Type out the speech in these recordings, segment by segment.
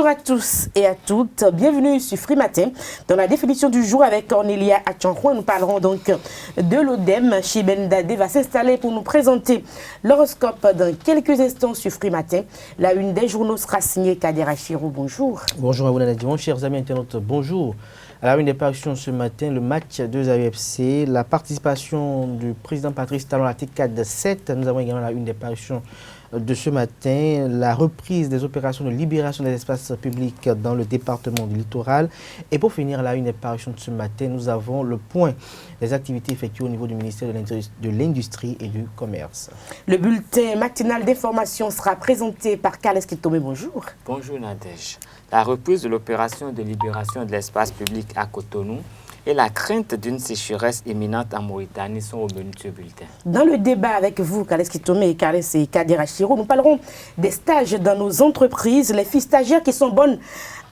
à tous et à toutes, bienvenue sur Free Matin. Dans la définition du jour avec Cornelia Achankouan, nous parlerons donc de l'ODEM. Chibendade va s'installer pour nous présenter l'horoscope dans quelques instants sur Free Matin. La une des journaux sera signée Kadera Chiro. Bonjour. Bonjour à vous, Nadine. Chers amis internautes, bonjour. À la une des parutions ce matin, le match 2 AFC, la participation du président Patrice Talon à la TICAD 7. Nous avons également la une des parutions de ce matin, la reprise des opérations de libération des espaces publics dans le département du littoral. Et pour finir, la une des parutions de ce matin, nous avons le point des activités effectuées au niveau du ministère de l'Industrie et du Commerce. Le bulletin matinal d'information sera présenté par Carles Kitome. Bonjour. Bonjour Nadège. La reprise de l'opération de libération de l'espace public à Cotonou et la crainte d'une sécheresse imminente en Mauritanie sont au menu de ce bulletin. Dans le débat avec vous, Carles Kitome et Carles et Kadera Chiro, nous parlerons des stages dans nos entreprises, les filles stagiaires qui sont bonnes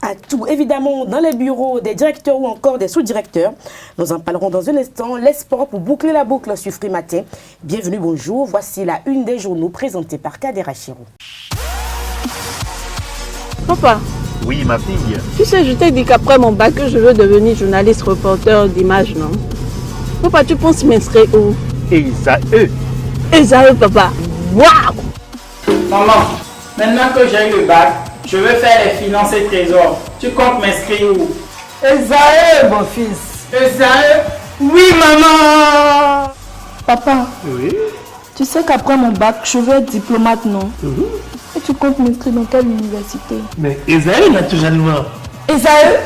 à tout, évidemment dans les bureaux des directeurs ou encore des sous-directeurs. Nous en parlerons dans un instant. Les sports pour boucler la boucle sur Free Matin. Bienvenue, bonjour. Voici la une des journaux présentée par Kadera Chiro. Papa. Oui, ma fille. Tu sais, je t'ai dit qu'après mon bac, je veux devenir journaliste reporter d'images, non? Papa, tu penses m'inscrire où? Esaü. Esaü, papa. Waouh! Maman, maintenant que j'ai eu le bac, je veux faire les finances et trésors. Tu comptes m'inscrire où? Esaü, mon fils. Esaü? Oui, maman! Papa, Oui. tu sais qu'après mon bac, je veux être diplomate, non? Et tu comptes m'inscrire dans quelle université? Mais Esaü, naturellement. Esaü?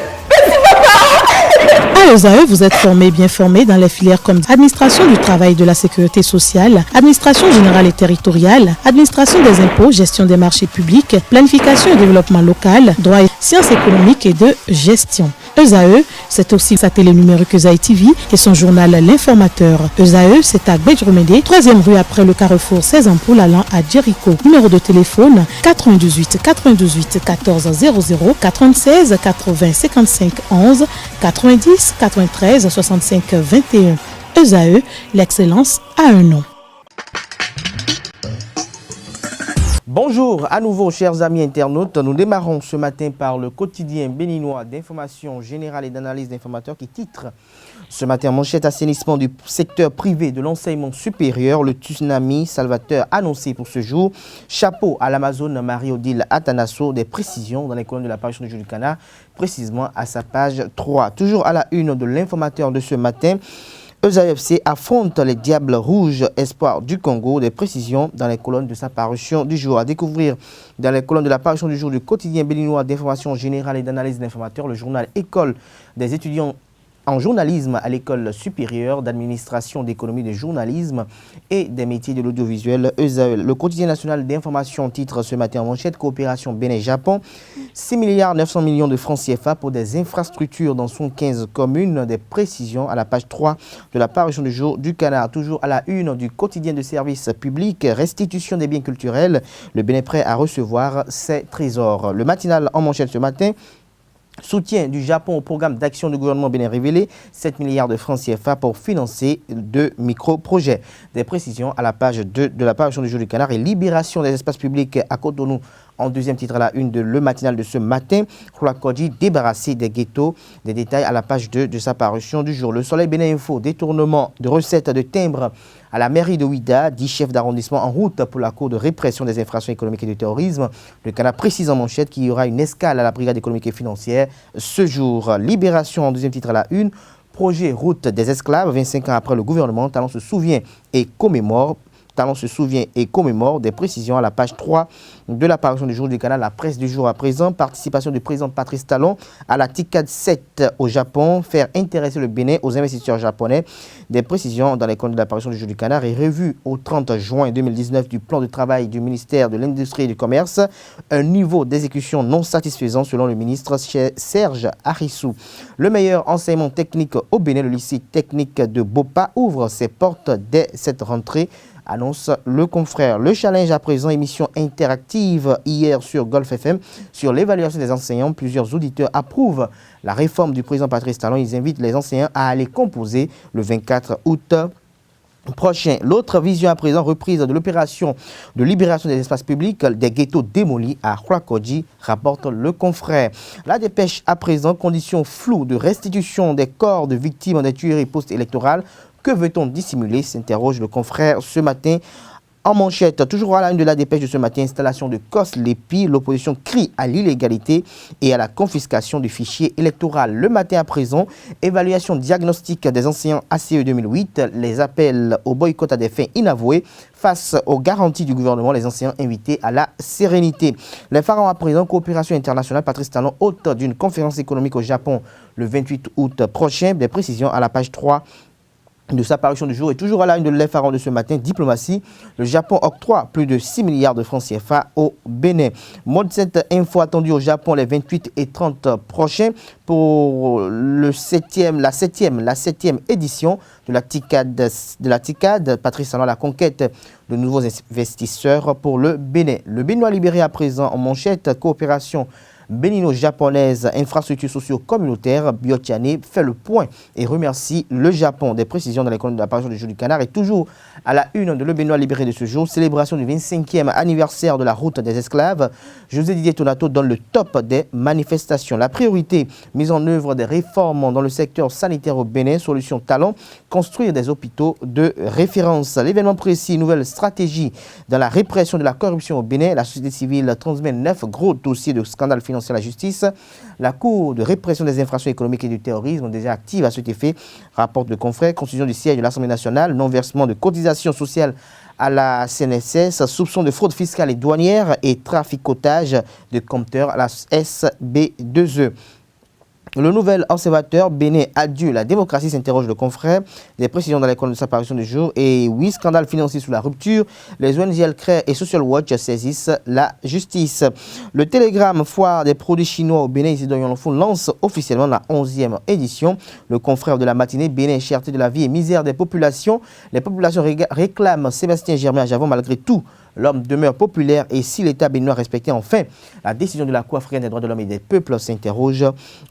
À ESAE, vous êtes bien formé dans les filières comme administration du travail et de la sécurité sociale, administration générale et territoriale, administration des impôts, gestion des marchés publics, planification et développement local, droit et sciences économiques et de gestion. ESAE, c'est aussi sa télé numérique ESAE TV et son journal L'Informateur. ESAE, c'est à Bedjromede, 3e rue après le carrefour 16 ampoules allant à Jericho. Numéro de téléphone 98 98 14 00 96 80 55 11 90 93 65 21. ESAE, l'excellence a un nom. Bonjour à nouveau, chers amis internautes. Nous démarrons ce matin par le quotidien béninois d'information générale et d'analyse d'informateurs qui titre ce matin manchette assainissement du secteur privé de l'enseignement supérieur, le tsunami salvateur annoncé pour ce jour. Chapeau à l'Amazone Marie-Odile Atanasso, des précisions dans les colonnes de la parution du Jour du Canard, précisément à sa page 3. Toujours à la une de l'informateur de ce matin, ESAFC affronte les Diables Rouges Espoir du Congo, des précisions dans les colonnes de sa parution du jour. À découvrir dans les colonnes de la parution du jour du quotidien béninois d'information générale et d'analyse d'informateurs, le journal École des étudiants en journalisme à l'école supérieure d'administration d'économie de journalisme et des métiers de l'audiovisuel ESAE. Le quotidien national d'information titre ce matin en manchette coopération Bénin-Japon, 6 milliards 900 millions de francs CFA pour des infrastructures dans 15 communes. Des précisions à la page 3 de la parution du jour du Canard. Toujours à la une du quotidien de service public, restitution des biens culturels, le Bénin prêt à recevoir ses trésors. Le matinal en manchette ce matin, soutien du Japon au programme d'action du gouvernement bénin révélé, 7 milliards de francs CFA pour financer de micro-projets. Des précisions à la page 2 de la parution du Jour du Canard et libération des espaces publics à Cotonou. En deuxième titre à la une de le matinal de ce matin, Khoulakodji débarrassé des ghettos. Des détails à la page 2 de sa parution du jour. Le Soleil Bénin Info, détournement de recettes de timbres à la mairie de Ouida, 10 chefs d'arrondissement en route pour la cour de répression des infractions économiques et du terrorisme. Le Canard précise en manchette qu'il y aura une escale à la brigade économique et financière ce jour. Libération en deuxième titre à la une, projet route des esclaves, 25 ans après le gouvernement, Talon se souvient et commémore. Talon se souvient et commémore. Des précisions à la page 3 de la parution du Jour du Canal, la presse du jour à présent. Participation du président Patrice Talon à la TICAD 7 au Japon. Faire intéresser le Bénin aux investisseurs japonais. Des précisions dans les comptes de la parution du Jour du Canard et revue au 30 juin 2019 du plan de travail du ministère de l'Industrie et du Commerce. Un niveau d'exécution non satisfaisant selon le ministre Serge Arissou. Le meilleur enseignement technique au Bénin, le lycée technique de Bopa ouvre ses portes dès cette rentrée. Annonce le confrère. Le challenge à présent, émission interactive hier sur Golf FM sur l'évaluation des enseignants. Plusieurs auditeurs approuvent la réforme du président Patrice Talon. Ils invitent les enseignants à aller composer le 24 août prochain. L'autre vision à présent, reprise de l'opération de libération des espaces publics des ghettos démolis à Khouakodji, rapporte le confrère. La dépêche à présent, conditions floues de restitution des corps de victimes des tueries post-électorales. Que veut-on dissimuler, s'interroge le confrère ce matin. En manchette, toujours à la une de la dépêche de ce matin, installation de COS-LEPI, l'opposition crie à l'illégalité et à la confiscation du fichier électoral. Le matin à présent, évaluation diagnostique des enseignants ACE 2008, les appels au boycott à des fins inavouées face aux garanties du gouvernement, les enseignants invités à la sérénité. Les pharaons à présent, coopération internationale, Patrice Talon, hôte d'une conférence économique au Japon le 28 août prochain. Des précisions à la page 3 de sa parution du jour. Et toujours à la une de l'Effaron de ce matin, diplomatie, le Japon octroie plus de 6 milliards de francs CFA au Bénin. Mode 7 info attendu au Japon les 28 et 30 prochains pour la 7e édition de la TICAD. Patrice Talon, la conquête de nouveaux investisseurs pour le Bénin. Le Béninois libéré à présent en manchette, coopération bénino-japonaise, infrastructures socio-communautaires, Biotiane fait le point et remercie le Japon. Des précisions dans les colonnes de l'apparition du jour du canard. Et toujours à la une de Le Béninois libéré de ce jour, célébration du 25e anniversaire de la route des esclaves. José Didier Tonato donne le top des manifestations. La priorité, mise en œuvre des réformes dans le secteur sanitaire au Bénin, solution talent, construire des hôpitaux de référence. L'événement précis, nouvelle stratégie dans la répression de la corruption au Bénin. La société civile transmet 9 gros dossiers de scandale financier à la justice. La Cour de répression des infractions économiques et du terrorisme déjà active à cet effet, rapporte le confrère. Constitution du siège de l'Assemblée nationale, non-versement de cotisations sociales à la CNSS, soupçon de fraude fiscale et douanière et traficotage de compteurs à la SB2E. Le nouvel observateur Bénin adieu la démocratie, s'interroge le confrère. Des précisions dans les colonnes de sa parution du jour. Et oui, scandale financier sous la rupture. Les ONG Elcré et Social Watch saisissent la justice. Le Télégramme foire des produits chinois au Bénin, Isidore Yonfou, lance officiellement la 11e édition. Le confrère de la matinée, Bénin, cherté de la vie et misère des populations. Les populations réclament Sébastien Germain à Javon. Malgré tout, l'homme demeure populaire et si l'État béninois respectait enfin la décision de la Cour africaine des droits de l'homme et des peuples, s'interroge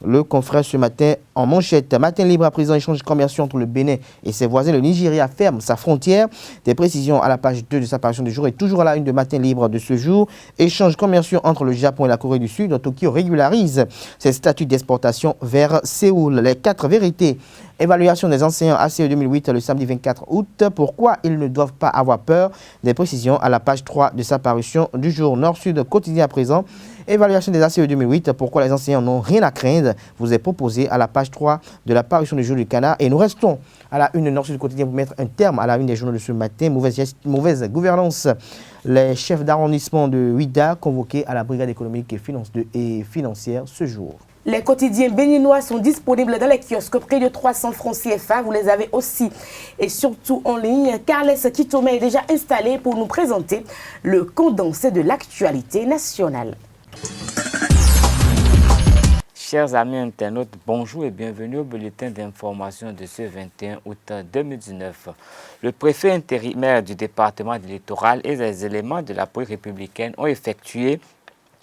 le confrère ce matin en manchette. Matin libre à présent, échange commerciaux entre le Bénin et ses voisins. Le Nigeria ferme sa frontière. Des précisions à la page 2 de sa parution du jour et toujours à la une de Matin libre de ce jour. Échange commerciaux entre le Japon et la Corée du Sud. Tokyo régularise ses statuts d'exportation vers Séoul. Les 4 vérités. Évaluation des enseignants ACE 2008 le samedi 24 août. Pourquoi ils ne doivent pas avoir peur? Des précisions à la page 3 de sa parution du jour. Nord-Sud quotidien à présent. Évaluation des ACE 2008. Pourquoi les enseignants n'ont rien à craindre? Vous est proposé à la page 3 de la parution du jour du canard. Et nous restons à la une de Nord-Sud quotidien pour mettre un terme à la une des journaux de ce matin. Mauvaise gouvernance. Les chefs d'arrondissement de Ouida convoqués à la brigade économique et financière ce jour. Les quotidiens béninois sont disponibles dans les kiosques près de 300 francs CFA. Vous les avez aussi et surtout en ligne. Carles Kitome est déjà installé pour nous présenter le condensé de l'actualité nationale. Chers amis internautes, bonjour et bienvenue au bulletin d'information de ce 21 août 2019. Le préfet intérimaire du département de littoral et les éléments de la police républicaine ont effectué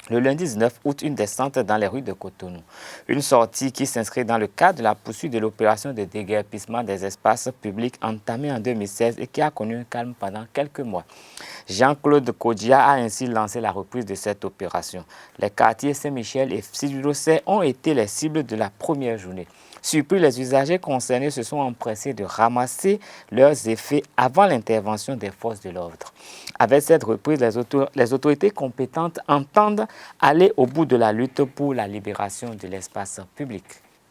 le lundi 19 août une descente dans les rues de Cotonou. Une sortie qui s'inscrit dans le cadre de la poursuite de l'opération de déguerpissement des espaces publics entamée en 2016 et qui a connu un calme pendant quelques mois. Jean-Claude Kodia a ainsi lancé la reprise de cette opération. Les quartiers Saint-Michel et Sidurosset ont été les cibles de la première journée. Surpris, les usagers concernés se sont empressés de ramasser leurs effets avant l'intervention des forces de l'ordre. Avec cette reprise, les autorités compétentes entendent aller au bout de la lutte pour la libération de l'espace public.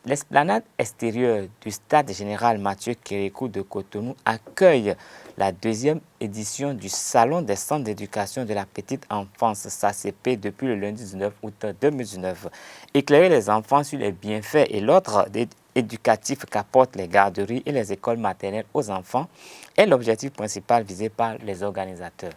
L'esplanade extérieure du stade général Mathieu Kérékou de Cotonou accueille la 2e édition du Salon des centres d'éducation de la petite enfance SACP depuis le lundi 19 août 2019. Éclairer les enfants sur les bienfaits et l'ordre éducatif qu'apportent les garderies et les écoles maternelles aux enfants est l'objectif principal visé par les organisateurs.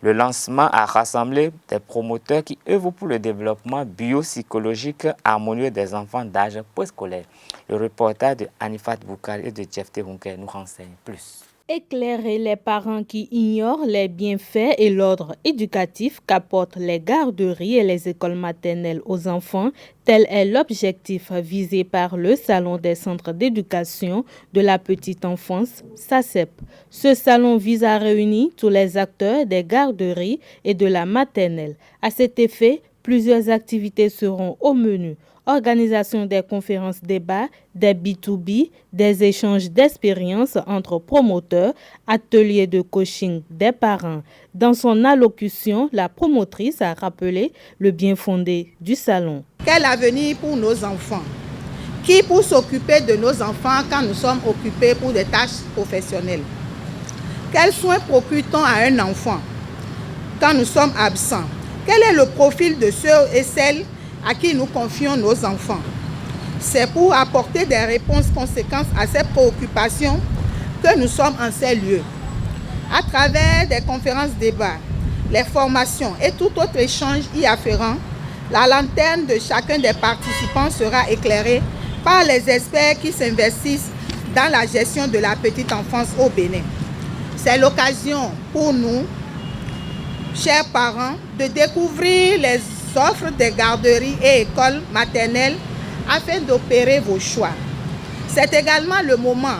Le lancement a rassemblé des promoteurs qui œuvrent pour le développement biopsychologique harmonieux des enfants d'âge préscolaire. Le reportage de Anifat Boukal et de Jeff Terunke nous renseigne plus. Éclairer les parents qui ignorent les bienfaits et l'ordre éducatif qu'apportent les garderies et les écoles maternelles aux enfants, tel est l'objectif visé par le Salon des centres d'éducation de la petite enfance, SACEP. Ce salon vise à réunir tous les acteurs des garderies et de la maternelle. À cet effet, plusieurs activités seront au menu. Organisation des conférences débats, des B2B, des échanges d'expériences entre promoteurs, ateliers de coaching des parents. Dans son allocution, la promotrice a rappelé le bien fondé du salon. Quel avenir pour nos enfants? Qui pour s'occuper de nos enfants quand nous sommes occupés pour des tâches professionnelles? Quels soins procure-t-on à un enfant quand nous sommes absents? Quel est le profil de ceux et celles à qui nous confions nos enfants? C'est pour apporter des réponses conséquentes à ces préoccupations que nous sommes en ces lieux. À travers des conférences débats, les formations et tout autre échange y afférent, la lanterne de chacun des participants sera éclairée par les experts qui s'investissent dans la gestion de la petite enfance au Bénin. C'est l'occasion pour nous, chers parents, de découvrir les offres des garderies et écoles maternelles afin d'opérer vos choix. C'est également le moment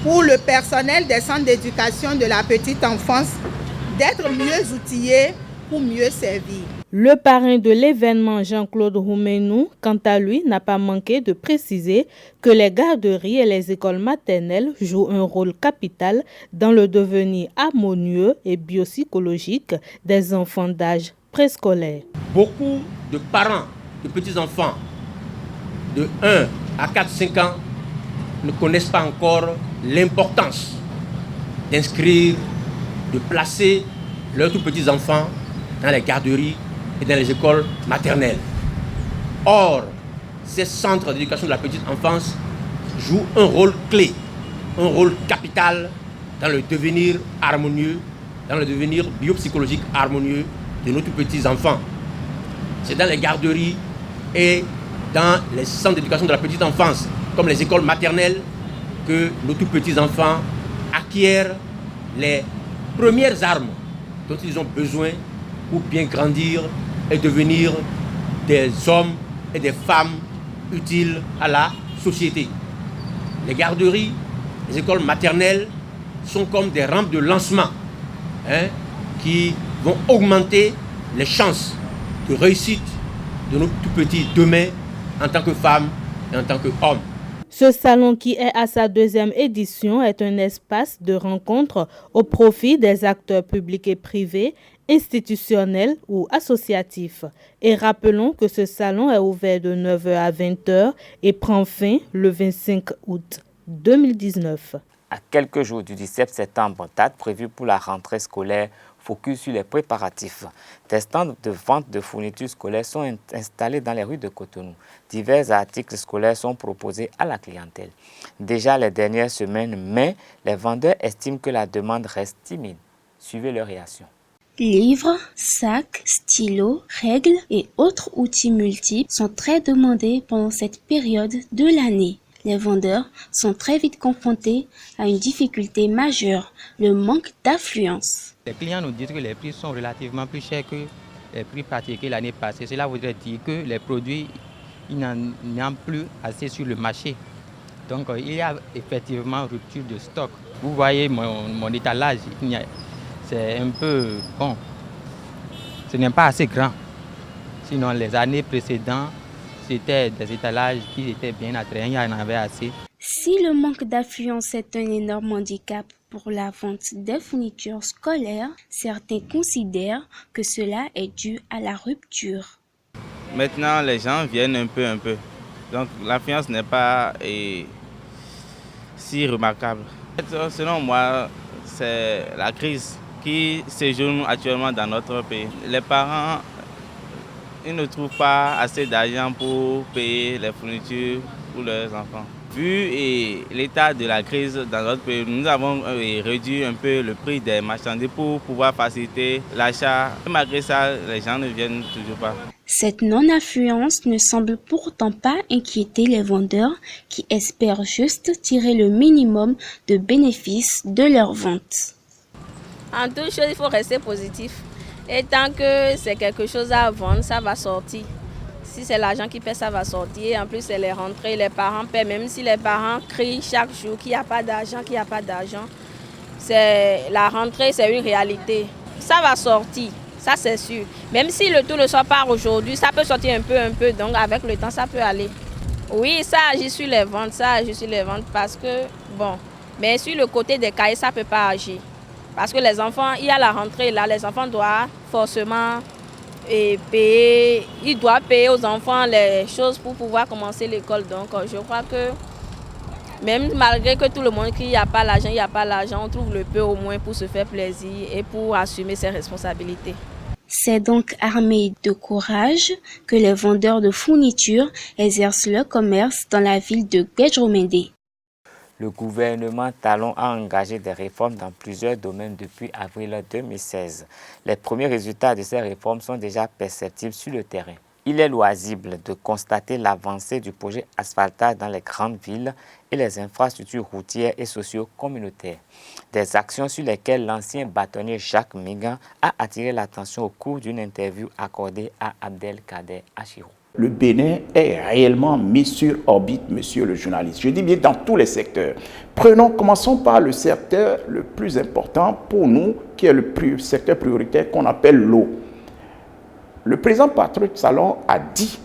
pour le personnel des centres d'éducation de la petite enfance d'être mieux outillé pour mieux servir. Le parrain de l'événement, Jean-Claude Roumenou, quant à lui, n'a pas manqué de préciser que les garderies et les écoles maternelles jouent un rôle capital dans le devenir harmonieux et biopsychologique des enfants d'âge préscolaire. Beaucoup de parents de petits-enfants de 1 à 4-5 ans ne connaissent pas encore l'importance d'inscrire, de placer leurs tout petits-enfants dans les garderies et dans les écoles maternelles. Or, ces centres d'éducation de la petite enfance jouent un rôle clé, un rôle capital dans le devenir harmonieux, dans le devenir biopsychologique harmonieux de nos tout petits enfants. C'est dans les garderies et dans les centres d'éducation de la petite enfance, comme les écoles maternelles, que nos tout petits enfants acquièrent les premières armes dont ils ont besoin pour bien grandir et devenir des hommes et des femmes utiles à la société. Les garderies, les écoles maternelles sont comme des rampes de lancement qui vont augmenter les chances de réussite de nos tout petits demain en tant que femmes et en tant qu'hommes. Ce salon, qui est à sa 2e édition, est un espace de rencontre au profit des acteurs publics et privés, institutionnels ou associatifs. Et rappelons que ce salon est ouvert de 9h à 20h et prend fin le 25 août 2019. À quelques jours du 17 septembre, date prévue pour la rentrée scolaire, focus sur les préparatifs. Des stands de vente de fournitures scolaires sont installés dans les rues de Cotonou. Divers articles scolaires sont proposés à la clientèle. Déjà les dernières semaines, mais les vendeurs estiment que la demande reste timide. Suivez leur réaction. Livres, sacs, stylos, règles et autres outils multiples sont très demandés pendant cette période de l'année. Les vendeurs sont très vite confrontés à une difficulté majeure, le manque d'affluence. Les clients nous disent que les prix sont relativement plus chers que les prix pratiqués l'année passée. Cela voudrait dire que les produits, il n'y en a plus assez sur le marché. Donc il y a effectivement rupture de stock. Vous voyez mon étalage, c'est un peu bon. Ce n'est pas assez grand. Sinon les années précédentes, c'était des étalages qui étaient bien attrayants, il y en avait assez. Si le manque d'affluence est un énorme handicap pour la vente des fournitures scolaires, certains considèrent que cela est dû à la rupture. Maintenant, les gens viennent un peu. Donc l'affluence n'est pas si remarquable. Selon moi, c'est la crise qui séjourne actuellement dans notre pays. Les parents, ils ne trouvent pas assez d'argent pour payer les fournitures pour leurs enfants. Vu l'état de la crise dans notre pays, nous avons réduit un peu le prix des marchandises pour pouvoir faciliter l'achat. Malgré ça, les gens ne viennent toujours pas. Cette non-affluence ne semble pourtant pas inquiéter les vendeurs qui espèrent juste tirer le minimum de bénéfices de leur vente. En toute chose, il faut rester positif. Et tant que c'est quelque chose à vendre, ça va sortir. Si c'est l'argent qui paie, ça va sortir. Et en plus, c'est les rentrées, les parents paient. Même si les parents crient chaque jour qu'il n'y a pas d'argent, la rentrée, c'est une réalité. Ça va sortir, ça c'est sûr. Même si le tout ne sort pas aujourd'hui, ça peut sortir un peu. Donc avec le temps, ça peut aller. Oui, ça agit sur les ventes, parce que, bon, mais sur le côté des cahiers, ça ne peut pas agir. Parce que les enfants, il y a la rentrée là, les enfants doivent forcément payer, ils doivent payer aux enfants les choses pour pouvoir commencer l'école. Donc je crois que même malgré que tout le monde crie il n'y a pas l'argent, on trouve le peu au moins pour se faire plaisir et pour assumer ses responsabilités. C'est donc armés de courage que les vendeurs de fournitures exercent leur commerce dans la ville de Guédjomendé. Le gouvernement Talon a engagé des réformes dans plusieurs domaines depuis avril 2016. Les premiers résultats de ces réformes sont déjà perceptibles sur le terrain. Il est loisible de constater l'avancée du projet asphaltage dans les grandes villes et les infrastructures routières et socio-communautaires. Des actions sur lesquelles l'ancien bâtonnier Jacques Mégan a attiré l'attention au cours d'une interview accordée à Abdelkader Achirou. Le Bénin est réellement mis sur orbite, monsieur le journaliste. Je dis bien dans tous les secteurs. Commençons par le secteur le plus important pour nous, qui est le secteur prioritaire qu'on appelle l'eau. Le président Patrice Talon a dit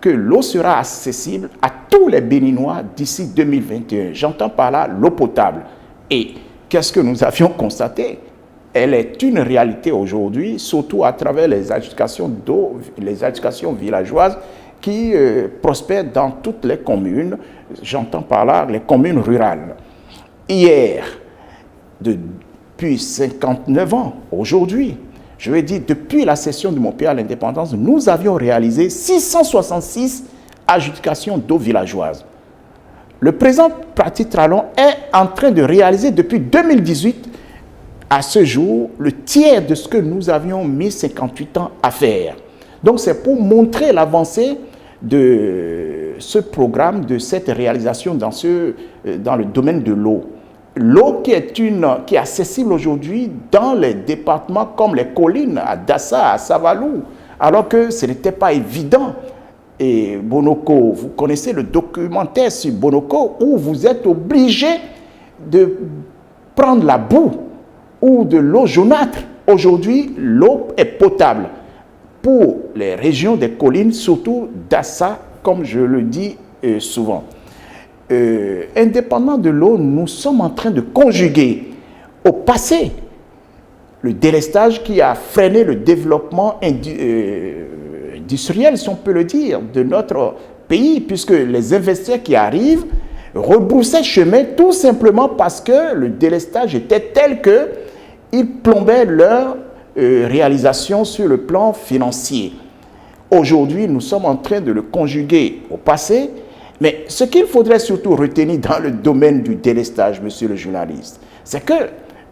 que l'eau sera accessible à tous les Béninois d'ici 2021. J'entends par là l'eau potable. Et qu'est-ce que nous avions constaté? Elle est une réalité aujourd'hui, surtout à travers les adjudications d'eau, les adjudications villageoises qui prospèrent dans toutes les communes. J'entends par là les communes rurales. Hier, depuis 59 ans, aujourd'hui, je veux dire, depuis la cession de mon pays à l'indépendance, nous avions réalisé 666 adjudications d'eau villageoise. Le président Patrice Talon est en train de réaliser depuis 2018 à ce jour le tiers de ce que nous avions mis 58 ans à faire. Donc c'est pour montrer l'avancée de ce programme, de cette réalisation dans le domaine de l'eau. L'eau qui est accessible aujourd'hui dans les départements comme les collines, à Dassa, à Savalou, alors que ce n'était pas évident. Et Bonoko, vous connaissez le documentaire sur Bonoko où vous êtes obligé de prendre la boue ou de l'eau jaunâtre. Aujourd'hui, l'eau est potable pour les régions des collines, surtout Dassa, comme je le dis souvent. Indépendant de l'eau, nous sommes en train de conjuguer au passé le délestage qui a freiné le développement industriel, si on peut le dire, de notre pays, puisque les investisseurs qui arrivent rebroussaient chemin tout simplement parce que le délestage était tel qu'ils plombaient leur réalisation sur le plan financier. Aujourd'hui, nous sommes en train de le conjuguer au passé. Mais ce qu'il faudrait surtout retenir dans le domaine du délestage, monsieur le journaliste, c'est que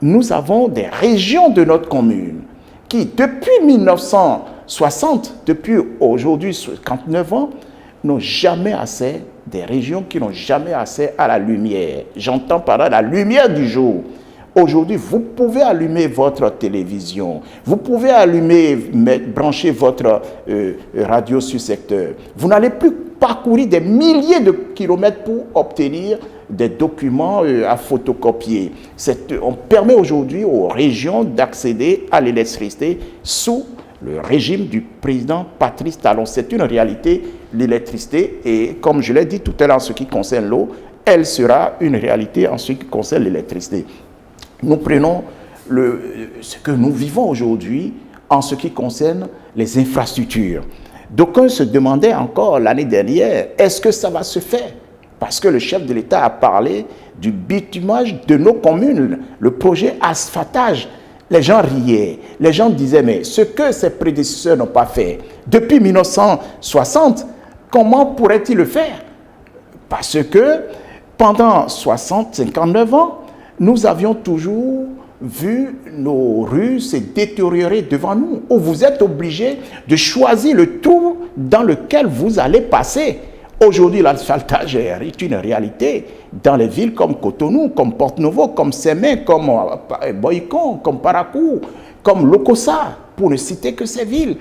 nous avons des régions de notre commune qui, depuis 1960, depuis aujourd'hui 59 ans, n'ont jamais accès, des régions qui n'ont jamais accès à la lumière. J'entends par là la lumière du jour. Aujourd'hui, vous pouvez allumer votre télévision, vous pouvez brancher votre radio sur secteur. Vous n'allez plus parcourir des milliers de kilomètres pour obtenir des documents à photocopier. On permet aujourd'hui aux régions d'accéder à l'électricité sous le régime du président Patrice Talon. C'est une réalité, l'électricité, et comme je l'ai dit tout à l'heure en ce qui concerne l'eau, elle sera une réalité en ce qui concerne l'électricité. Nous prenons ce que nous vivons aujourd'hui en ce qui concerne les infrastructures. D'aucuns se demandaient encore l'année dernière, est-ce que ça va se faire? Parce que le chef de l'État a parlé du bitumage de nos communes, le projet asphaltage. Les gens riaient, les gens disaient, mais ce que ses prédécesseurs n'ont pas fait depuis 1960, comment pourraient-ils le faire? Parce que pendant 60, 59 ans, nous avions toujours vu nos rues se détériorer devant nous, où vous êtes obligé de choisir le trou dans lequel vous allez passer. Aujourd'hui, l'asphaltage est une réalité dans les villes comme Cotonou, comme Porte-Nouveau, comme Sémé, comme Boycon, comme Parakou, comme Lokossa, pour ne citer que ces villes.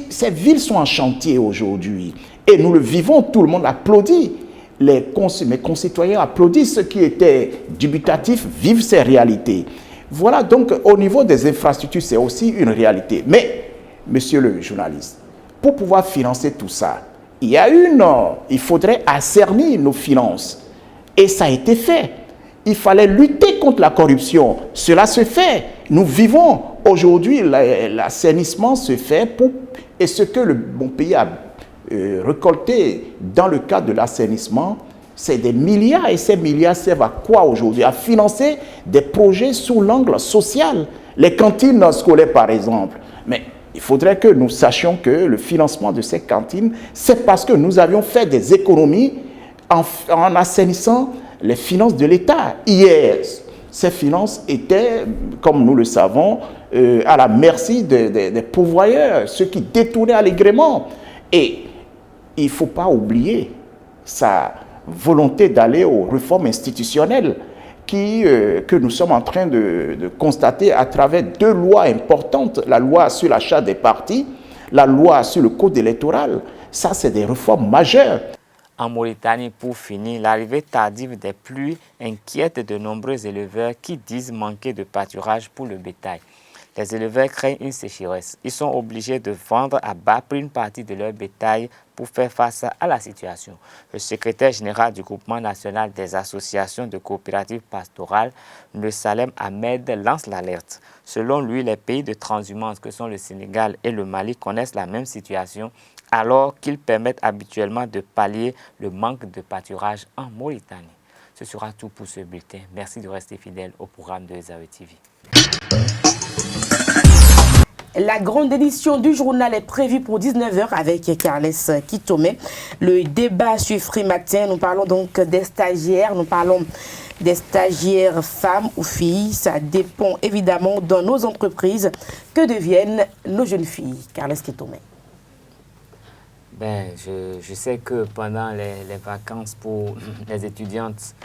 Ces villes sont en chantier aujourd'hui. Et nous le vivons, tout le monde applaudit. Mes concitoyens applaudissent, ceux qui étaient dubitatifs vivent ces réalités. Voilà, donc au niveau des infrastructures, c'est aussi une réalité. Mais, monsieur le journaliste, pour pouvoir financer tout ça, il faudrait assainir nos finances. Et ça a été fait. Il fallait lutter contre la corruption. Cela se fait. Nous vivons aujourd'hui, l'assainissement se fait et ce que mon pays a récolté dans le cadre de l'assainissement, c'est des milliards. Et ces milliards servent à quoi aujourd'hui? À financer des projets sous l'angle social. Les cantines scolaires, par exemple. Mais il faudrait que nous sachions que le financement de ces cantines, c'est parce que nous avions fait des économies en assainissant les finances de l'État. Hier, ces finances étaient, comme nous le savons, à la merci des pourvoyeurs, ceux qui détournaient allègrement. Et il ne faut pas oublier sa volonté d'aller aux réformes institutionnelles que nous sommes en train de constater à travers deux lois importantes, la loi sur l'achat des partis, la loi sur le code électoral. Ça, c'est des réformes majeures. En Mauritanie, pour finir, l'arrivée tardive des pluies inquiète de nombreux éleveurs qui disent manquer de pâturage pour le bétail. Les éleveurs craignent une sécheresse. Ils sont obligés de vendre à bas prix une partie de leur bétail pour faire face à la situation. Le secrétaire général du groupement national des associations de coopératives pastorales, le Salem Ahmed, lance l'alerte. Selon lui, les pays de transhumance que sont le Sénégal et le Mali connaissent la même situation, alors qu'ils permettent habituellement de pallier le manque de pâturage en Mauritanie. Ce sera tout pour ce bulletin. Merci de rester fidèle au programme de Zawe TV. La grande édition du journal est prévue pour 19h avec Carles Kitome. Le débat sur Free Matin, nous parlons donc des stagiaires, nous parlons des stagiaires femmes ou filles. Ça dépend évidemment dans nos entreprises que deviennent nos jeunes filles. Carles Kitome. Je sais que pendant les vacances pour les étudiantes,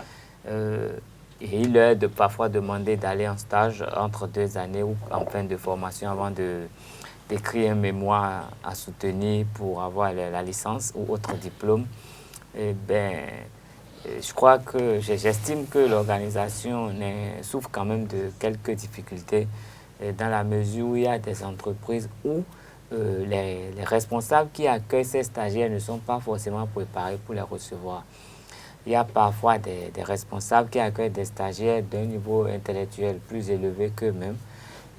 il leur est parfois demandé d'aller en stage entre 2 années ou en fin de formation avant d'écrire un mémoire à soutenir pour avoir la licence ou autre diplôme. Je crois que j'estime que l'organisation souffre quand même de quelques difficultés dans la mesure où il y a des entreprises où les responsables qui accueillent ces stagiaires ne sont pas forcément préparés pour les recevoir. Il y a parfois des responsables qui accueillent des stagiaires d'un niveau intellectuel plus élevé qu'eux-mêmes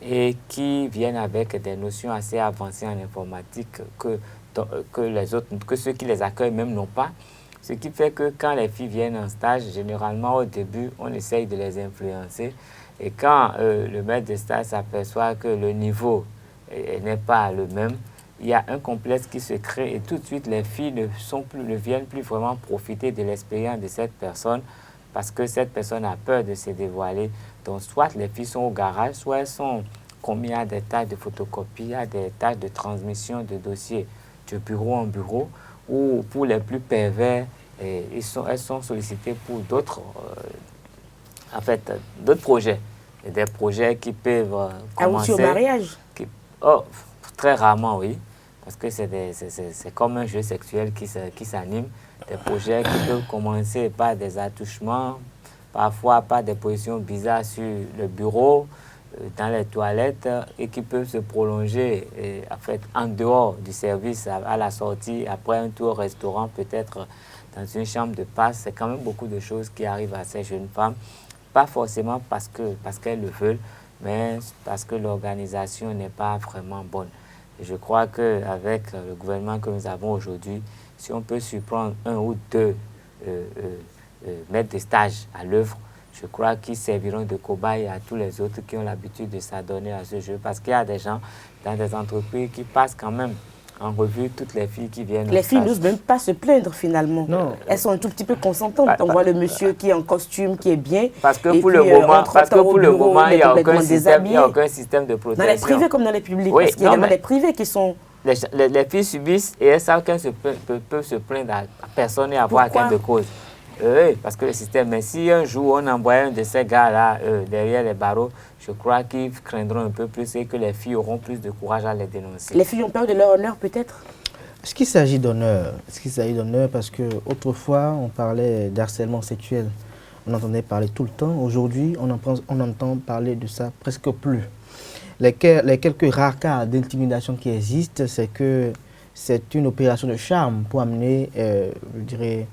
et qui viennent avec des notions assez avancées en informatique que ceux qui les accueillent même n'ont pas. Ce qui fait que quand les filles viennent en stage, généralement au début, on essaye de les influencer. Et quand le maître de stage s'aperçoit que le niveau n'est pas le même, il y a un complexe qui se crée et tout de suite les filles ne viennent plus vraiment profiter de l'expérience de cette personne parce que cette personne a peur de se dévoiler. Donc soit les filles sont au garage, soit elles sont commises à des tâches de photocopie, à des tâches de transmission de dossiers de bureau en bureau, ou pour les plus pervers, elles sont sollicitées pour d'autres projets. Et des projets qui peuvent commencer... au mariage? Très rarement, oui. Parce que c'est comme un jeu sexuel qui s'anime. Des projets qui peuvent commencer par des attouchements, parfois par des positions bizarres sur le bureau, dans les toilettes, et qui peuvent se prolonger en dehors du service, à la sortie, après un tour au restaurant, peut-être dans une chambre de passe. C'est quand même beaucoup de choses qui arrivent à ces jeunes femmes. Pas forcément parce qu'elles le veulent, mais parce que l'organisation n'est pas vraiment bonne. Et je crois qu'avec le gouvernement que nous avons aujourd'hui, si on peut surprendre 1 ou 2 maîtres de stage à l'œuvre, je crois qu'ils serviront de cobayes à tous les autres qui ont l'habitude de s'adonner à ce jeu. Parce qu'il y a des gens dans des entreprises qui passent quand même en revue toutes les filles qui viennent. Les filles n'osent même pas se plaindre finalement. Non. Elles sont un tout petit peu consentantes. On voit le monsieur qui est en costume, qui est bien. Parce que pour le moment, il n'y a aucun système de protection. Dans les privés comme dans les publics. Oui, parce qu'il y a également les privés qui sont... Les filles subissent et elles savent qu'elles peuvent se plaindre à personne et avoir gain de cause. Oui, parce que le système, mais si un jour on envoie un de ces gars-là derrière les barreaux, je crois qu'ils craindront un peu plus et que les filles auront plus de courage à les dénoncer. Les filles ont peur de leur honneur peut-être? Est-ce qu'il s'agit d'honneur? Est-ce qu'il s'agit d'honneur parce qu'autrefois on parlait d'harcèlement sexuel, on entendait parler tout le temps. Aujourd'hui, on entend parler de ça presque plus. Les quelques rares cas d'intimidation qui existent, c'est que c'est une opération de charme pour amener, je dirais,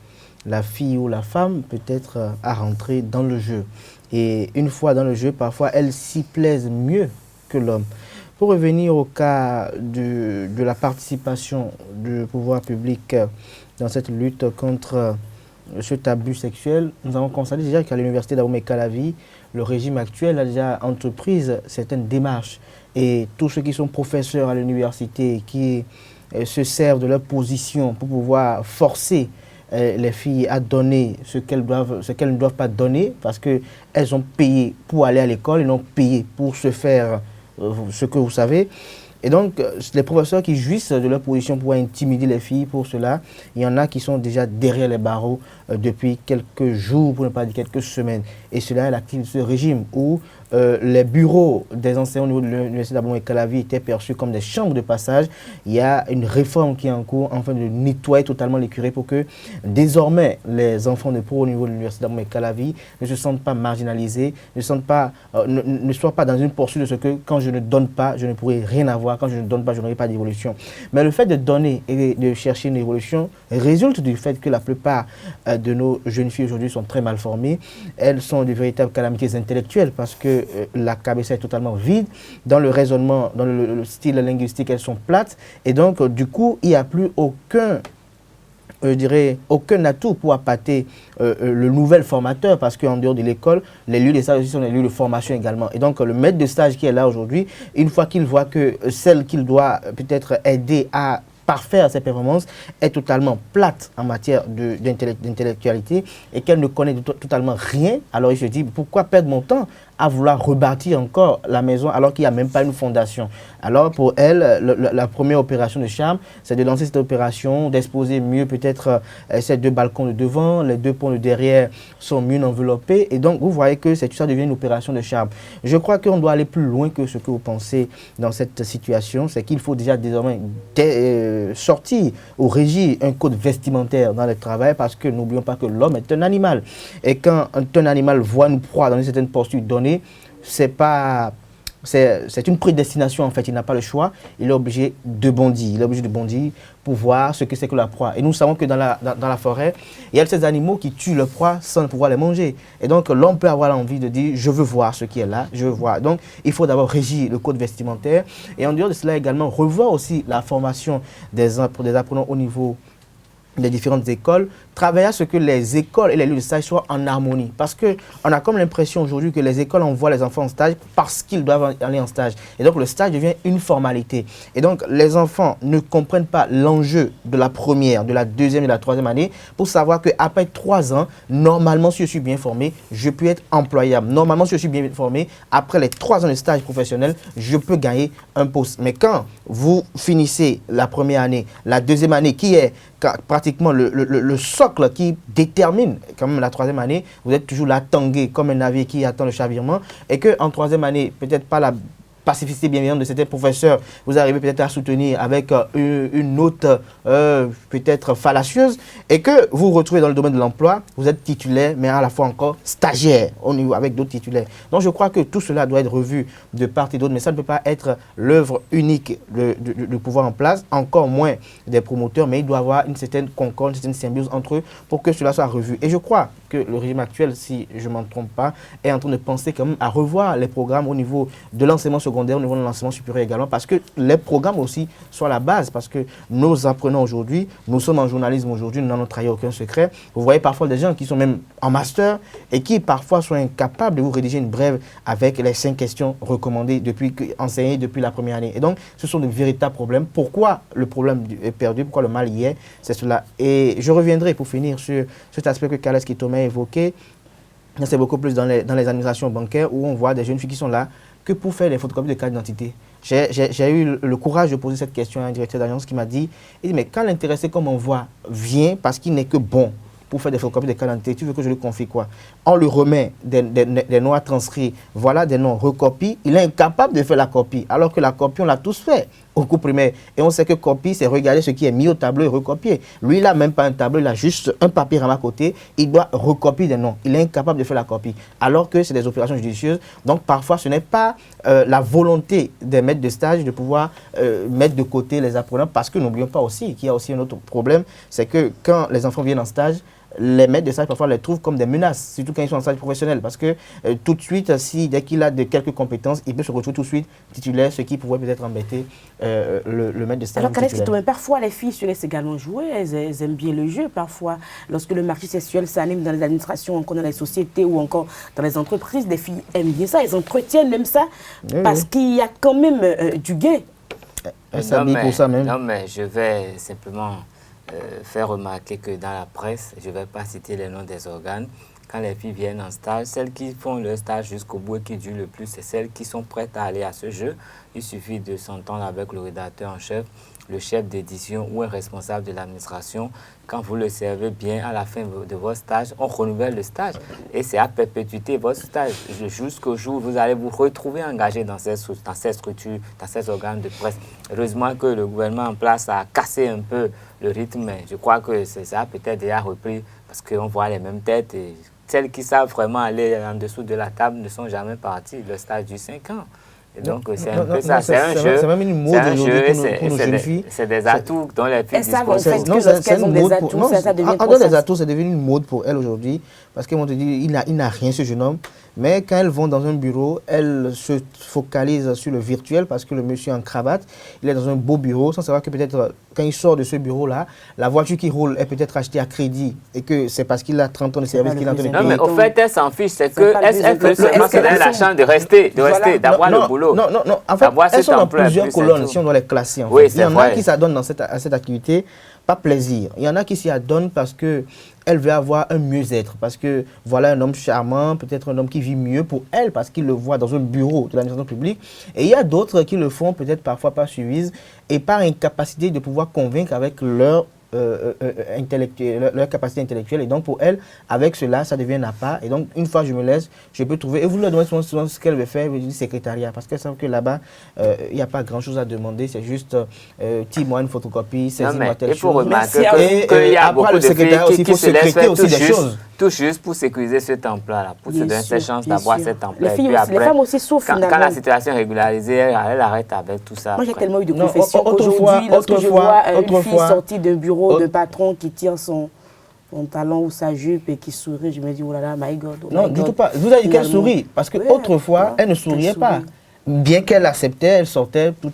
la fille ou la femme peut-être à rentrer dans le jeu. Et une fois dans le jeu, parfois, elles s'y plaisent mieux que l'homme. Pour revenir au cas de la participation du pouvoir public dans cette lutte contre cet abus sexuel, nous avons constaté déjà qu'à l'université d'Abomey-Calavi, le régime actuel a déjà entrepris certaines démarches. Et tous ceux qui sont professeurs à l'université, qui se servent de leur position pour pouvoir forcer les filles à donner ce qu'elles ne doivent pas donner parce qu'elles ont payé pour aller à l'école et non payé pour se faire ce que vous savez. Et donc, les professeurs qui jouissent de leur position pour intimider les filles pour cela, il y en a qui sont déjà derrière les barreaux depuis quelques jours, pour ne pas dire quelques semaines. Et cela est l'activité de ce régime où les bureaux des enseignants au niveau de l'université d'Abomey-Calavi étaient perçus comme des chambres de passage. Il y a une réforme qui est en cours, afin de nettoyer totalement les curés pour que désormais les enfants de pro au niveau de l'université d'Abomey-Calavi ne se sentent pas marginalisés, ne soient pas dans une poursuite de ce que quand je ne donne pas, je ne pourrai rien avoir, quand je ne donne pas, je n'aurai pas d'évolution. Mais le fait de donner et de chercher une évolution résulte du fait que la plupart de nos jeunes filles aujourd'hui sont très mal formées. Elles sont de véritables calamités intellectuelles parce que la cabessa est totalement vide. Dans le raisonnement, dans le style linguistique, elles sont plates. Et donc, du coup, il n'y a plus aucun atout pour appâter le nouvel formateur parce qu'en dehors de l'école, les lieux de stage aussi sont des lieux de formation également. Et donc, le maître de stage qui est là aujourd'hui, une fois qu'il voit que celle qu'il doit peut-être aider à parfaire ses performances est totalement plate en matière d'intellectualité et qu'elle ne connaît totalement rien, alors il se dit pourquoi perdre mon temps à vouloir rebâtir encore la maison alors qu'il n'y a même pas une fondation. Alors pour elle, la première opération de charme, c'est de lancer cette opération, d'exposer mieux peut-être ces deux balcons de devant, les deux ponts de derrière sont mieux enveloppés et donc vous voyez que tout ça devient une opération de charme. Je crois qu'on doit aller plus loin que ce que vous pensez dans cette situation, c'est qu'il faut déjà désormais sortir ou régir un code vestimentaire dans le travail parce que n'oublions pas que l'homme est un animal et quand un animal voit une proie dans une certaine posture donnée, c'est une prédestination en fait, il n'a pas le choix, il est obligé de bondir, pour voir ce que c'est que la proie. Et nous savons que dans la forêt, il y a ces animaux qui tuent leur proie sans pouvoir les manger. Et donc l'homme peut avoir l'envie de dire, je veux voir ce qui est là, je veux voir. Donc il faut d'abord régir le code vestimentaire et en dehors de cela également revoir aussi la formation des apprenants au niveau des différentes écoles, travailler à ce que les écoles et les lieux de stage soient en harmonie. Parce qu'on a comme l'impression aujourd'hui que les écoles envoient les enfants en stage parce qu'ils doivent aller en stage. Et donc le stage devient une formalité. Et donc les enfants ne comprennent pas l'enjeu de la première, de la deuxième et de la troisième année pour savoir qu'après 3 ans, normalement si je suis bien formé, je peux être employable. Normalement si je suis bien formé, après les 3 ans de stage professionnel, je peux gagner un poste. Mais quand vous finissez la première année, la deuxième année qui est pratiquement le socle qui détermine quand même la troisième année, vous êtes toujours là tangué comme un navire qui attend le chavirement et qu'en troisième année, peut-être pas la pacificité bienveillante de certains professeurs, vous arrivez peut-être à soutenir avec une note peut-être fallacieuse et que vous vous retrouvez dans le domaine de l'emploi, vous êtes titulaire mais à la fois encore stagiaire au niveau avec d'autres titulaires. Donc je crois que tout cela doit être revu de part et d'autre, mais ça ne peut pas être l'œuvre unique de pouvoir en place, encore moins des promoteurs, mais il doit y avoir une certaine concorde, une certaine symbiose entre eux pour que cela soit revu. Et je crois que le régime actuel, si je ne m'en trompe pas, est en train de penser quand même à revoir les programmes au niveau de l'enseignement secondaire secondaire, au niveau de l'enseignement supérieur également, parce que les programmes aussi soient la base, parce que nos apprenants aujourd'hui, nous sommes en journalisme aujourd'hui, nous n'en trahit aucun secret. Vous voyez parfois des gens qui sont même en master et qui parfois sont incapables de vous rédiger une brève avec les 5 questions recommandées enseignées depuis la première année. Et donc, ce sont de véritables problèmes. Pourquoi le problème est perdu, pourquoi le mal y est, c'est cela. Et je reviendrai pour finir sur cet aspect que Kales Kitome a évoqué. C'est beaucoup plus dans les administrations bancaires où on voit des jeunes filles qui sont là que pour faire des photocopies de carte d'identité. J'ai eu le courage de poser cette question à un directeur d'agence qui m'a dit, mais quand l'intéressé comme on voit vient parce qu'il n'est que bon pour faire des photocopies de carte d'identité, tu veux que je lui confie quoi? On lui remet des noms à transcrire, voilà des noms, recopie, il est incapable de faire la copie, alors que la copie, on l'a tous fait au cours primaire. Et on sait que copie, c'est regarder ce qui est mis au tableau et recopier. Lui, il n'a même pas un tableau, il a juste un papier à ma côté, il doit recopier des noms. Il est incapable de faire la copie, alors que c'est des opérations judicieuses. Donc parfois, ce n'est pas la volonté des maîtres de stage de pouvoir mettre de côté les apprenants, parce que n'oublions pas aussi qu'il y a aussi un autre problème, c'est que quand les enfants viennent en stage, les maîtres de stage parfois les trouvent comme des menaces, surtout quand ils sont en stage professionnel, parce que tout de suite, dès qu'il a quelques compétences, il peut se retrouver tout de suite titulaire, ce qui pourrait peut-être embêter le maître de stage. Alors, Kales, parfois les filles se laissent également jouer, elles aiment bien le jeu, parfois. Lorsque le marché sexuel s'anime dans les administrations, encore dans les sociétés ou encore dans les entreprises, les filles aiment bien ça, elles entretiennent même ça, parce qu'il y a quand même du gain. Elles s'habillent pour ça même. Non, mais je vais simplement faire remarquer que dans la presse, je ne vais pas citer les noms des organes, quand les filles viennent en stage, celles qui font leur stage jusqu'au bout et qui durent le plus, c'est celles qui sont prêtes à aller à ce jeu. Il suffit de s'entendre avec le rédacteur en chef, le chef d'édition ou un responsable de l'administration. Quand vous le servez bien, à la fin de votre stage, on renouvelle le stage. Et c'est à perpétuité votre stage. Jusqu'au jour où vous allez vous retrouver engagé dans ces structures, dans ces organes de presse. Heureusement que le gouvernement en place a cassé un peu le rythme, mais je crois que ça a peut-être déjà repris parce qu'on voit les mêmes têtes. Et celles qui savent vraiment aller en dessous de la table ne sont jamais parties. Le stage dure 5 ans. Et donc, c'est un peu ça, c'est un jeu. C'est même une mode aujourd'hui pour nos jeunes filles. C'est des atouts dont les filles disposent. Non, c'est une mode pour... Non, en dehors des atouts, c'est devenu une mode pour elles aujourd'hui. Parce qu'elles vont te dire, il n'a rien ce jeune homme. Mais quand elles vont dans un bureau, elles se focalisent sur le virtuel parce que le monsieur en cravate, il est dans un beau bureau, sans savoir que peut-être quand il sort de ce bureau-là, la voiture qui roule est peut-être achetée à crédit et que c'est parce qu'il a 30 ans de service qu'il est en train de payer. Non, mais au fait, elle s'en fiche, c'est qu'elle veut seulement se donner la chance de rester, d'avoir le boulot. Non, en fait, elles sont dans plusieurs colonnes, si on doit les classer. En fait. Il y en a qui s'adonnent à cette activité, pas plaisir. Il y en a qui s'y adonnent parce que elle veut avoir un mieux-être, parce que voilà un homme charmant, peut-être un homme qui vit mieux pour elle, parce qu'il le voit dans un bureau de l'administration publique. Et il y a d'autres qui le font peut-être parfois par suivisme et par incapacité de pouvoir convaincre avec leur capacité intellectuelle. Et donc pour elle, avec cela, ça devient un appât. Et donc une fois je me laisse, je peux trouver, et vous leur demandez souvent ce qu'elle veut faire, vous dites secrétariat, parce qu'elle savent que là-bas, il n'y a pas grand-chose à demander, c'est juste tire-moi une photocopie, saisis-moi telle chose. Il faut remarquer qu'il y a beaucoup de filles qui se laissent faire tout juste pour sécuriser cet emploi-là, pour se donner cette chance d'avoir cet emploi. Les femmes aussi souffrent finalement. Quand la situation est régularisée, elle arrête avec tout ça. Moi j'ai tellement eu de confessions aujourd'hui, lorsque je vois une fille sortie d'un bureau de patron qui tire son pantalon ou sa jupe et qui sourit, je me dis, oh là là, my God. Non, du tout pas. Vous avez dit qu'elle sourit, parce qu'autrefois, elle ne souriait pas. Bien qu'elle acceptait, elle sortait tout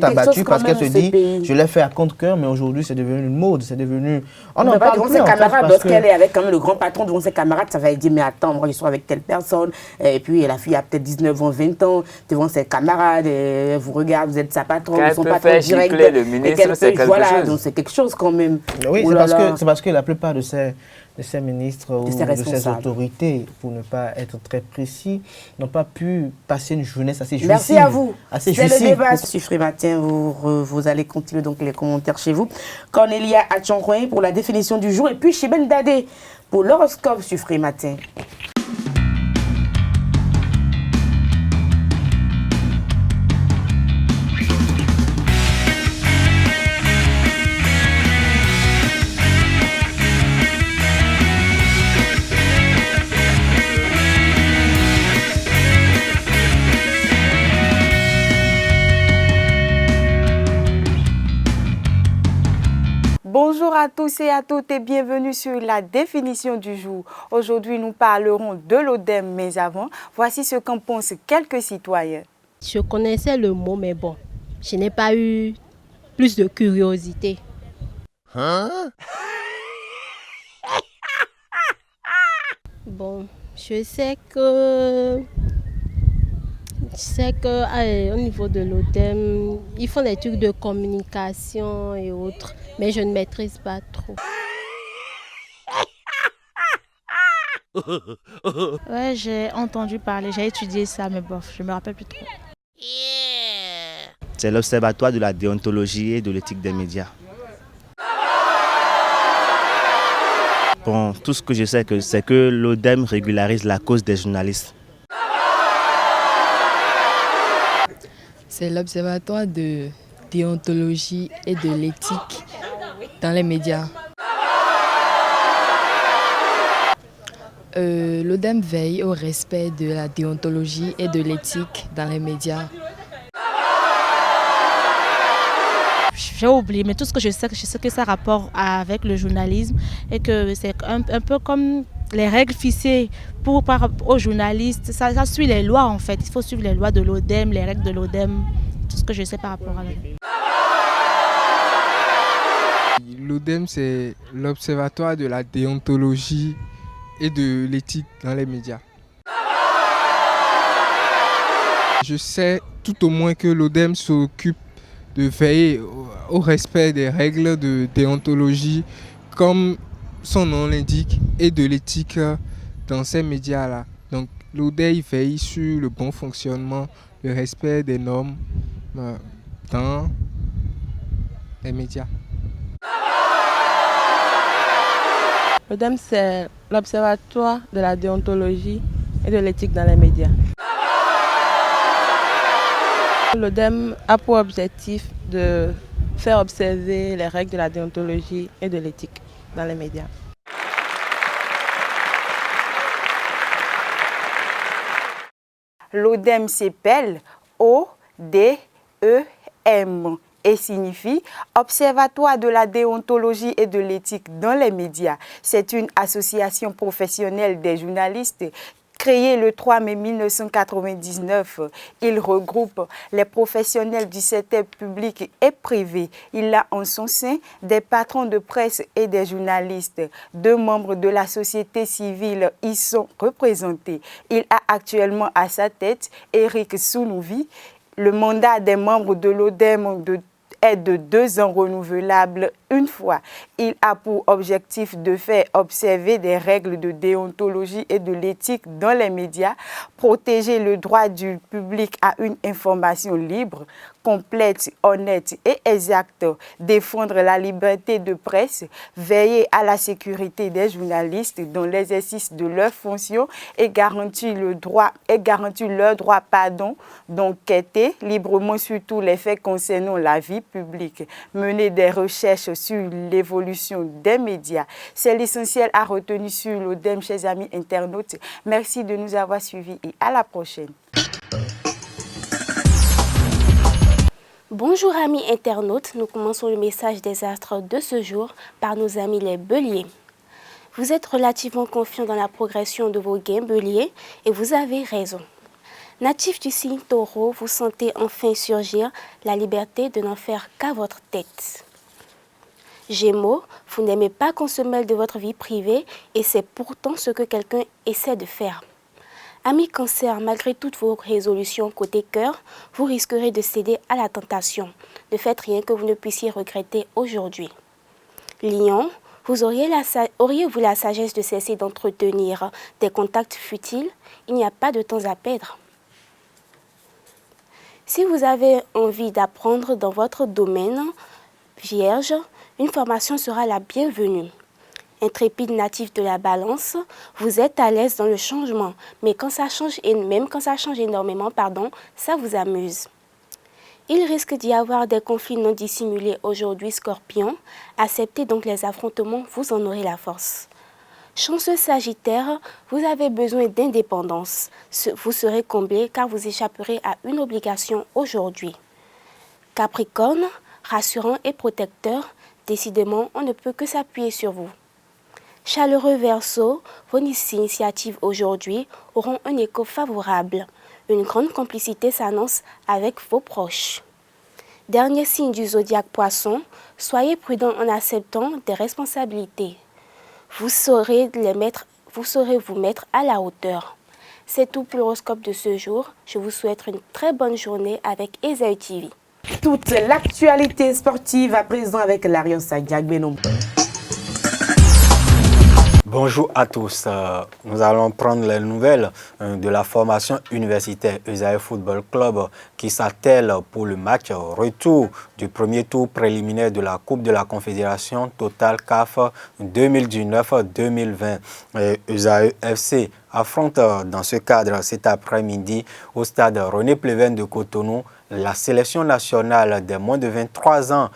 abattue parce qu'elle se dit, je l'ai fait à contre-cœur, mais aujourd'hui c'est devenu une mode, c'est devenu... On en parle plus, ses camarades, lorsqu'elle est avec quand même le grand patron devant ses camarades, ça va lui dire, mais attends, moi je suis avec telle personne, et puis la fille a peut-être 19 ans, 20 ans, devant ses camarades, et vous regardez, vous êtes sa patronne, son patron direct. Le ministre, c'est quelque chose. Donc c'est quelque chose quand même. Oui, c'est parce que la plupart de ces ministres ou de ces autorités, pour ne pas être très précis, n'ont pas pu passer une jeunesse assez jouissive. Merci à vous. C'est le débat. Suffré matin, vous allez continuer donc les commentaires chez vous. Cornelia Atchonroin pour la définition du jour et puis chez Ben Dadé pour l'horoscope Suffré matin. Bonjour à tous et à toutes et bienvenue sur la définition du jour. Aujourd'hui, nous parlerons de l'ODEM, mais avant, voici ce qu'en pensent quelques citoyens. Je connaissais le mot, mais bon, je n'ai pas eu plus de curiosité. Bon, je sais que au niveau de l'ODEM, ils font des trucs de communication et autres, mais je ne maîtrise pas trop. Ouais, j'ai entendu parler, j'ai étudié ça, mais bof, je me rappelle plus trop. C'est l'Observatoire de la déontologie et de l'éthique des médias. Bon, tout ce que je sais, c'est que l'ODEM régularise la cause des journalistes. C'est l'Observatoire de déontologie et de l'éthique dans les médias. L'ODEM veille au respect de la déontologie et de l'éthique dans les médias. J'ai oublié, mais tout ce que je sais que ça a rapport avec le journalisme et que c'est un peu comme les règles fixées par rapport aux journalistes. Ça suit les lois en fait. Il faut suivre les lois de l'ODEM, les règles de l'ODEM, tout ce que je sais par rapport à l'ODEM. L'ODEM, c'est l'Observatoire de la déontologie et de l'éthique dans les médias. Je sais tout au moins que l'ODEM s'occupe de veiller au respect des règles de déontologie, comme son nom l'indique, et de l'éthique dans ces médias-là. Donc l'ODEM veille sur le bon fonctionnement, le respect des normes dans les médias. L'ODEM, c'est l'Observatoire de la déontologie et de l'éthique dans les médias. L'ODEM a pour objectif de faire observer les règles de la déontologie et de l'éthique dans les médias. L'ODEM s'appelle O-D-E-M et signifie Observatoire de la déontologie et de l'éthique dans les médias. C'est une association professionnelle des journalistes créée le 3 mai 1999. Il regroupe les professionnels du secteur public et privé. Il a en son sein des patrons de presse et des journalistes. 2 membres de la société civile y sont représentés. Il a actuellement à sa tête Éric Soulouvi. Le mandat des membres de l'ODEM est de 2 ans renouvelable une fois. Il a pour objectif de faire observer des règles de déontologie et de l'éthique dans les médias, protéger le droit du public à une information libre, complète, honnête et exacte, défendre la liberté de presse, veiller à la sécurité des journalistes dans l'exercice de leurs fonctions et garantir leur droit d'enquêter librement sur tous les faits concernant la vie publique, mener des recherches sur l'évolution des médias. C'est l'essentiel à retenir sur l'ODEM, chers amis internautes. Merci de nous avoir suivis et à la prochaine. Bonjour amis internautes, nous commençons le message des astres de ce jour par nos amis les béliers. Vous êtes relativement confiants dans la progression de vos gains béliers et vous avez raison. Natif du signe taureau, vous sentez enfin surgir la liberté de n'en faire qu'à votre tête. Gémeaux, vous n'aimez pas qu'on se mêle de votre vie privée et c'est pourtant ce que quelqu'un essaie de faire. Amis Cancer, malgré toutes vos résolutions côté cœur, vous risquerez de céder à la tentation. Ne faites rien que vous ne puissiez regretter aujourd'hui. Lion, vous auriez-vous la sagesse de cesser d'entretenir des contacts futiles? Il n'y a pas de temps à perdre. Si vous avez envie d'apprendre dans votre domaine, Vierge, une formation sera la bienvenue. Intrépide natif de la balance, vous êtes à l'aise dans le changement, mais quand ça change énormément, ça vous amuse. Il risque d'y avoir des conflits non dissimulés aujourd'hui, Scorpion. Acceptez donc les affrontements, vous en aurez la force. Chanceux Sagittaire, vous avez besoin d'indépendance. Vous serez comblé car vous échapperez à une obligation aujourd'hui. Capricorne, rassurant et protecteur, décidément, on ne peut que s'appuyer sur vous. Chaleureux Verseau, vos initiatives aujourd'hui auront un écho favorable. Une grande complicité s'annonce avec vos proches. Dernier signe du zodiaque Poisson, soyez prudent en acceptant des responsabilités. Vous saurez vous mettre à la hauteur. C'est tout pour l'horoscope de ce jour. Je vous souhaite une très bonne journée avec Esaü TV. Toute l'actualité sportive à présent avec Larion Sadiak Benom. Bonjour à tous. Nous allons prendre les nouvelles de la formation universitaire Esaü Football Club qui s'attelle pour le match retour du premier tour préliminaire de la Coupe de la Confédération Total CAF 2019-2020. Esaü FC affronte dans ce cadre cet après-midi au stade René Pleven de Cotonou la sélection nationale des moins de 23 ans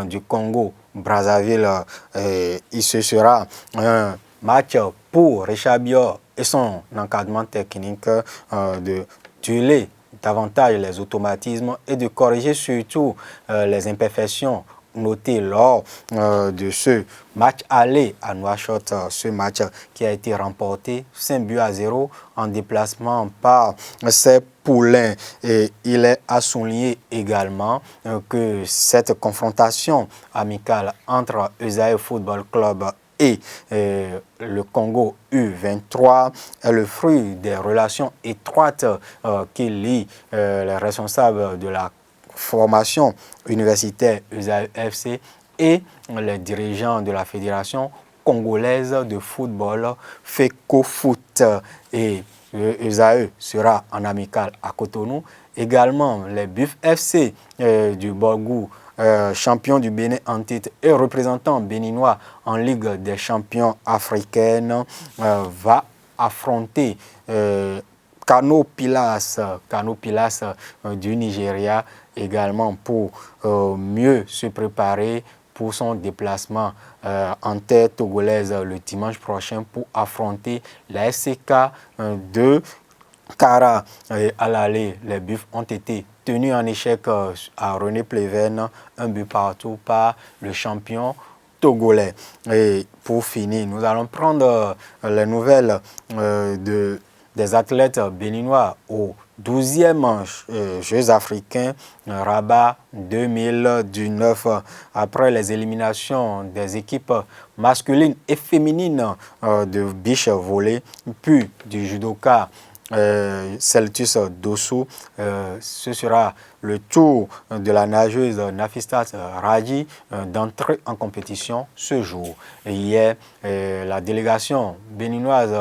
du Congo Brazzaville. Il se sera un match pour Richard Bior et son encadrement technique de tuer davantage les automatismes et de corriger surtout les imperfections notées lors de ce match aller à Nouakchott, ce match qui a été remporté 5-0 en déplacement par ses poulains. Et il est à souligner également que cette confrontation amicale entre Esaü Football Club et le Congo U23 est le fruit des relations étroites qui lient les responsables de la formation universitaire Esaü FC et les dirigeants de la Fédération congolaise de football FECOFOOT. Et Esaü sera en amical à Cotonou. Également, les Buff FC du Borgou, champion du Bénin en titre et représentant béninois en Ligue des champions africaine, va affronter Kano Pilas du Nigeria également pour mieux se préparer pour son déplacement en terre togolaise le dimanche prochain pour affronter la SCK de Kara. À l'aller, les Buffs ont été tenus en échec à René Pleven, 1 but partout par le champion togolais. Et pour finir, nous allons prendre les nouvelles des athlètes béninois au 12e Jeux africains Rabat 2019. Après les éliminations des équipes masculines et féminines de beach volley, puis du judoka Celtus Dossou, ce sera le tour de la nageuse Nafistat Raji d'entrer en compétition ce jour. Et hier, la délégation béninoise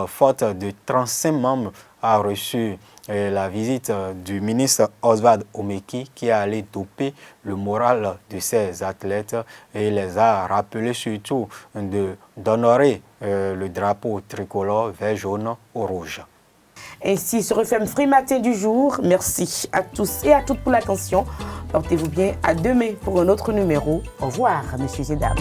forte de 35 membres a reçu la visite du ministre Oswald Omeki qui a allé doper le moral de ces athlètes et les a rappelés surtout d'honorer le drapeau tricolore vert, jaune ou rouge. Ainsi se referme Free Matin du jour. Merci à tous et à toutes pour l'attention. Portez-vous bien, à demain pour un autre numéro. Au revoir, messieurs et dames.